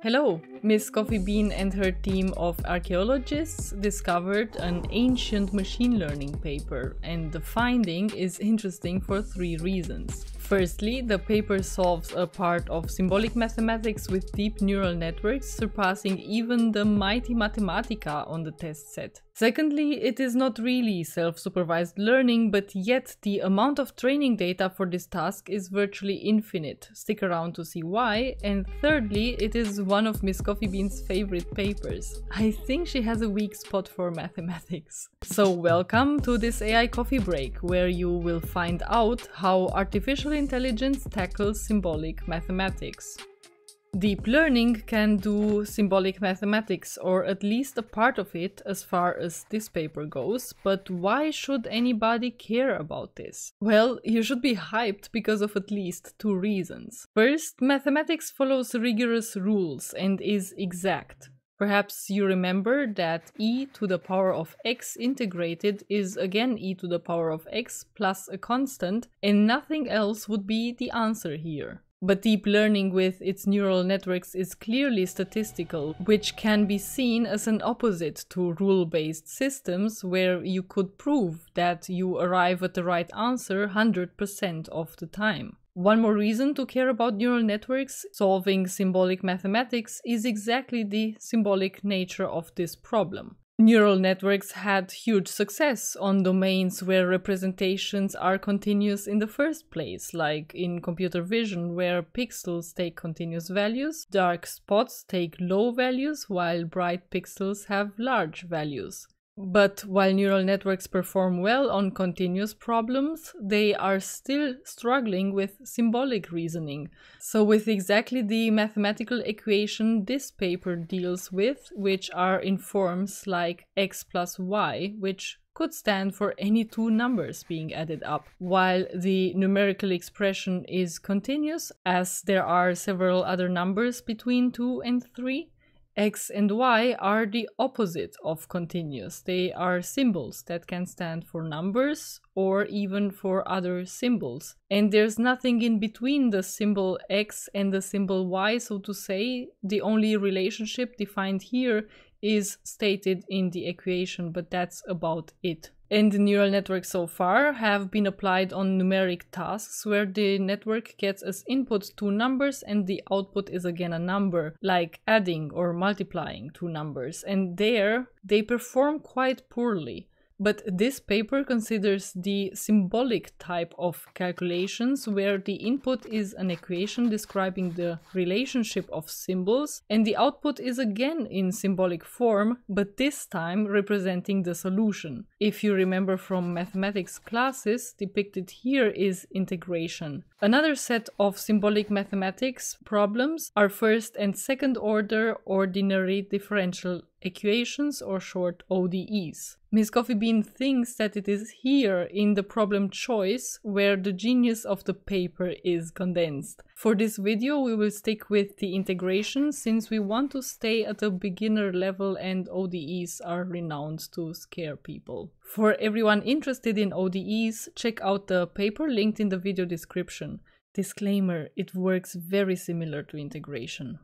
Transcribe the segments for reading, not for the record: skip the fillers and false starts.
Hello! Miss Coffee Bean and her team of archaeologists discovered an ancient machine learning paper, and the finding is interesting for three reasons. Firstly, the paper solves a part of symbolic mathematics with deep neural networks, surpassing even the mighty Mathematica on the test set. Secondly, it is not really self-supervised learning, but yet the amount of training data for this task is virtually infinite. Stick around to see why. And thirdly, it is one of Miss Coffee Bean's favorite papers. I think she has a weak spot for mathematics. So welcome to this AI coffee break, where you will find out how artificial intelligence tackles symbolic mathematics. Deep learning can do symbolic mathematics, or at least a part of it as far as this paper goes, but why should anybody care about this? Well, you should be hyped because of at least two reasons. First, mathematics follows rigorous rules and is exact. Perhaps you remember that e to the power of x integrated is again e to the power of x plus a constant, and nothing else would be the answer here. But deep learning with its neural networks is clearly statistical, which can be seen as an opposite to rule-based systems where you could prove that you arrive at the right answer 100% of the time. One more reason to care about neural networks solving symbolic mathematics is exactly the symbolic nature of this problem. Neural networks had huge success on domains where representations are continuous in the first place, like in computer vision, where pixels take continuous values, dark spots take low values, while bright pixels have large values. But while neural networks perform well on continuous problems, they are still struggling with symbolic reasoning. So with exactly the mathematical equation this paper deals with, which are in forms like x plus y, which could stand for any two numbers being added up, while the numerical expression is continuous, as there are several other numbers between 2 and 3. X and Y are the opposite of continuous. They are symbols that can stand for numbers or even for other symbols. And there's nothing in between the symbol X and the symbol Y, so to say. The only relationship defined here is stated in the equation, but that's about it. And the neural networks so far have been applied on numeric tasks where the network gets as input two numbers and the output is again a number, like adding or multiplying two numbers, and there they perform quite poorly. But this paper considers the symbolic type of calculations where the input is an equation describing the relationship of symbols and the output is again in symbolic form, but this time representing the solution. If you remember from mathematics classes, depicted here is integration. Another set of symbolic mathematics problems are first and second order ordinary differential equations, or short ODEs. Miss Coffee Bean thinks that it is here in the problem choice where the genius of the paper is condensed. For this video we will stick with the integration since we want to stay at a beginner level and ODEs are renowned to scare people. For everyone interested in ODEs, check out the paper linked in the video description. Disclaimer, it works very similar to integration.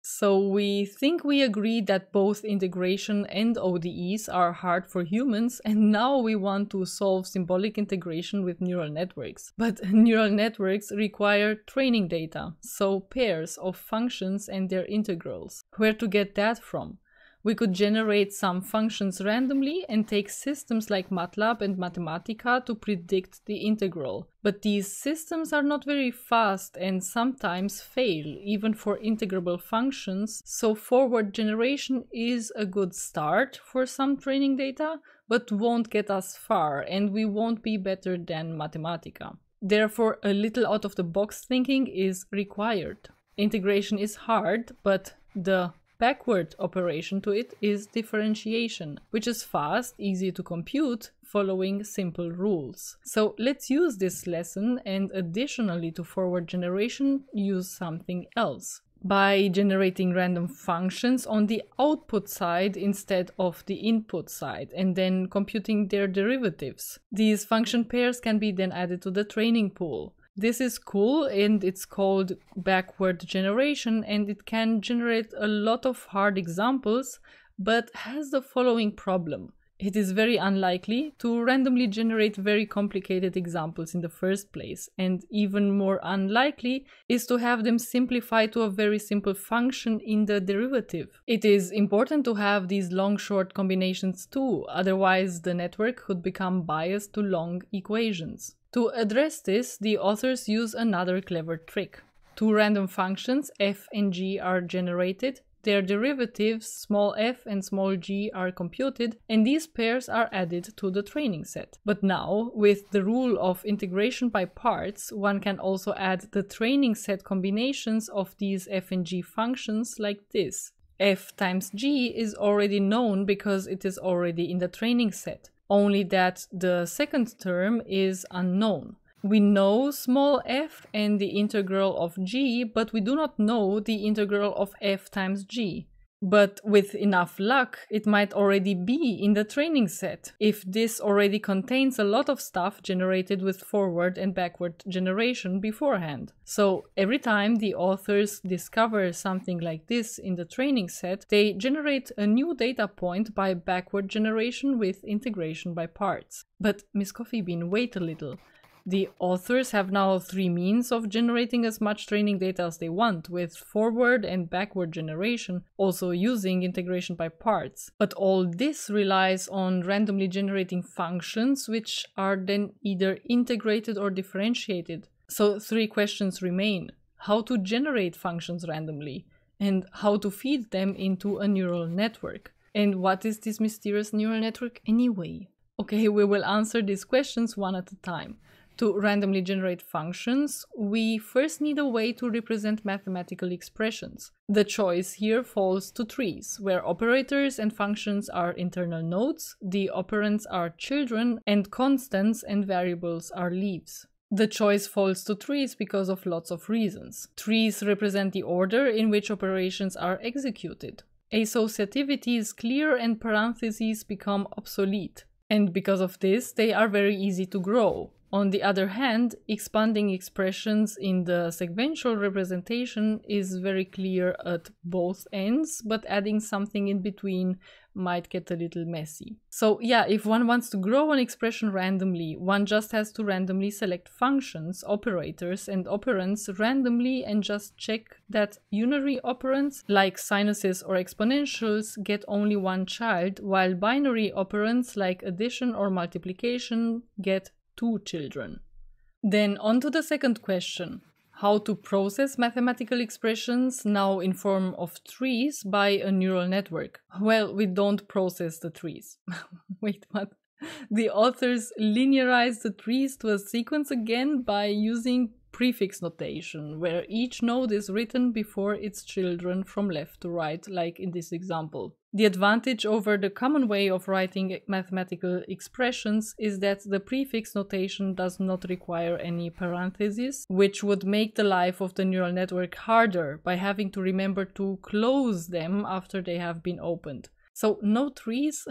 So we think we agreed that both integration and ODEs are hard for humans, and now we want to solve symbolic integration with neural networks. But neural networks require training data, so pairs of functions and their integrals. Where to get that from? We could generate some functions randomly and take systems like MATLAB and Mathematica to predict the integral. But these systems are not very fast and sometimes fail, even for integrable functions, so forward generation is a good start for some training data, but won't get us far, and we won't be better than Mathematica. Therefore, a little out-of-the-box thinking is required. Integration is hard, but the backward operation to it is differentiation, which is fast, easy to compute, following simple rules. So let's use this lesson and additionally to forward generation, use something else. By generating random functions on the output side instead of the input side, and then computing their derivatives. These function pairs can be then added to the training pool. This is cool, and it's called backward generation, and it can generate a lot of hard examples, but has the following problem. It is very unlikely to randomly generate very complicated examples in the first place, and even more unlikely is to have them simplify to a very simple function in the derivative. It is important to have these long-short combinations too, otherwise the network could become biased to long equations. To address this, the authors use another clever trick. Two random functions, f and g, are generated. Their derivatives, small f and small g, are computed, and these pairs are added to the training set. But now, with the rule of integration by parts, one can also add the training set combinations of these f and g functions like this. F times g is already known because it is already in the training set, only that the second term is unknown. We know small f and the integral of g, but we do not know the integral of f times g. But with enough luck, it might already be in the training set, if this already contains a lot of stuff generated with forward and backward generation beforehand. So every time the authors discover something like this in the training set, they generate a new data point by backward generation with integration by parts. But Miss Coffee Bean, wait a little. The authors have now three means of generating as much training data as they want, with forward and backward generation, also using integration by parts. But all this relies on randomly generating functions, which are then either integrated or differentiated. So three questions remain. How to generate functions randomly, and how to feed them into a neural network. And what is this mysterious neural network anyway? Okay, we will answer these questions one at a time. To randomly generate functions, we first need a way to represent mathematical expressions. The choice here falls to trees, where operators and functions are internal nodes, the operands are children, and constants and variables are leaves. The choice falls to trees because of lots of reasons. Trees represent the order in which operations are executed. Associativity is clear and parentheses become obsolete. And because of this, they are very easy to grow. On the other hand, expanding expressions in the sequential representation is very clear at both ends, but adding something in between might get a little messy. So yeah, if one wants to grow an expression randomly, one just has to randomly select functions, operators, and operands randomly and just check that unary operands, like sinuses or exponentials, get only one child, while binary operands, like addition or multiplication, get two children. Then on to the second question. How to process mathematical expressions now in form of trees by a neural network? Well, we don't process the trees. Wait, what? The authors linearize the trees to a sequence again by using prefix notation, where each node is written before its children from left to right, like in this example. The advantage over the common way of writing mathematical expressions is that the prefix notation does not require any parentheses, which would make the life of the neural network harder by having to remember to close them after they have been opened. So no trees?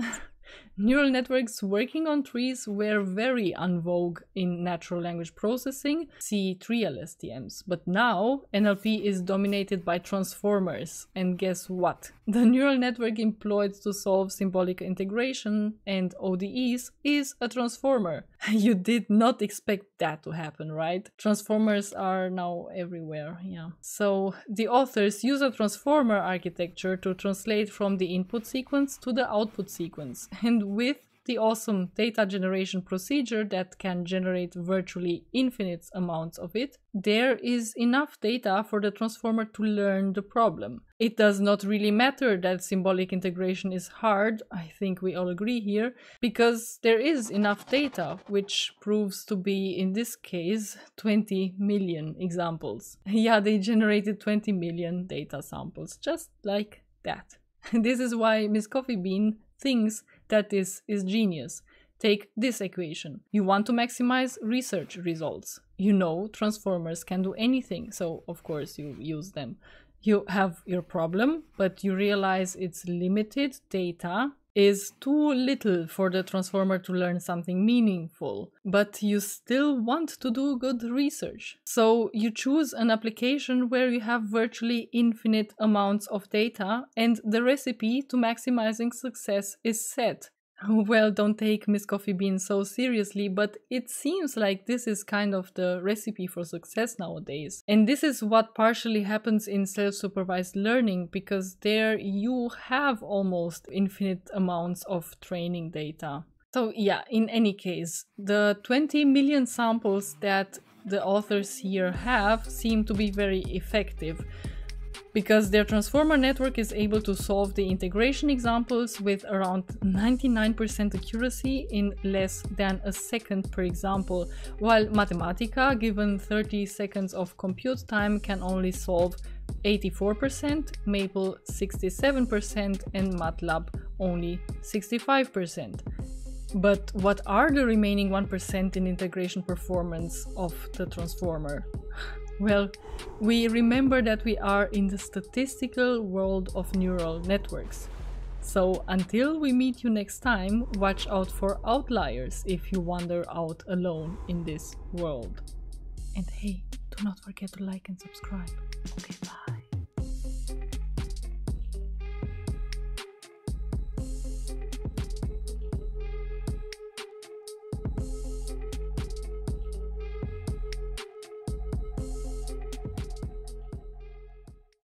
Neural networks working on trees were very en vogue in natural language processing, see LSTMs. But now NLP is dominated by transformers. And guess what? The neural network employed to solve symbolic integration and ODEs is a transformer. You did not expect that to happen, right? Transformers are now everywhere, yeah. So the authors use a transformer architecture to translate from the input sequence to the output sequence. And with the awesome data generation procedure that can generate virtually infinite amounts of it, there is enough data for the transformer to learn the problem. It does not really matter that symbolic integration is hard, I think we all agree here, because there is enough data, which proves to be, in this case, 20 million examples. Yeah, they generated 20 million data samples, just like that. This is why Miss Coffee Bean thinks that this is genius. Take this equation. You want to maximize research results. You know transformers can do anything, so of course you use them. You have your problem, but you realize it's limited data, is too little for the transformer to learn something meaningful, but you still want to do good research. So you choose an application where you have virtually infinite amounts of data and the recipe to maximizing success is set. Well, don't take Miss Coffee Bean so seriously, but it seems like this is kind of the recipe for success nowadays. And this is what partially happens in self-supervised learning, because there you have almost infinite amounts of training data. So yeah, in any case, the 20 million samples that the authors here have seem to be very effective, because their transformer network is able to solve the integration examples with around 99% accuracy in less than a second per example, while Mathematica, given 30 seconds of compute time, can only solve 84%, Maple 67%, and MATLAB only 65%. But what are the remaining 1% in integration performance of the transformer? Well, we remember that we are in the statistical world of neural networks. So until we meet you next time, watch out for outliers if you wander out alone in this world. And hey, do not forget to like and subscribe. Okay, bye.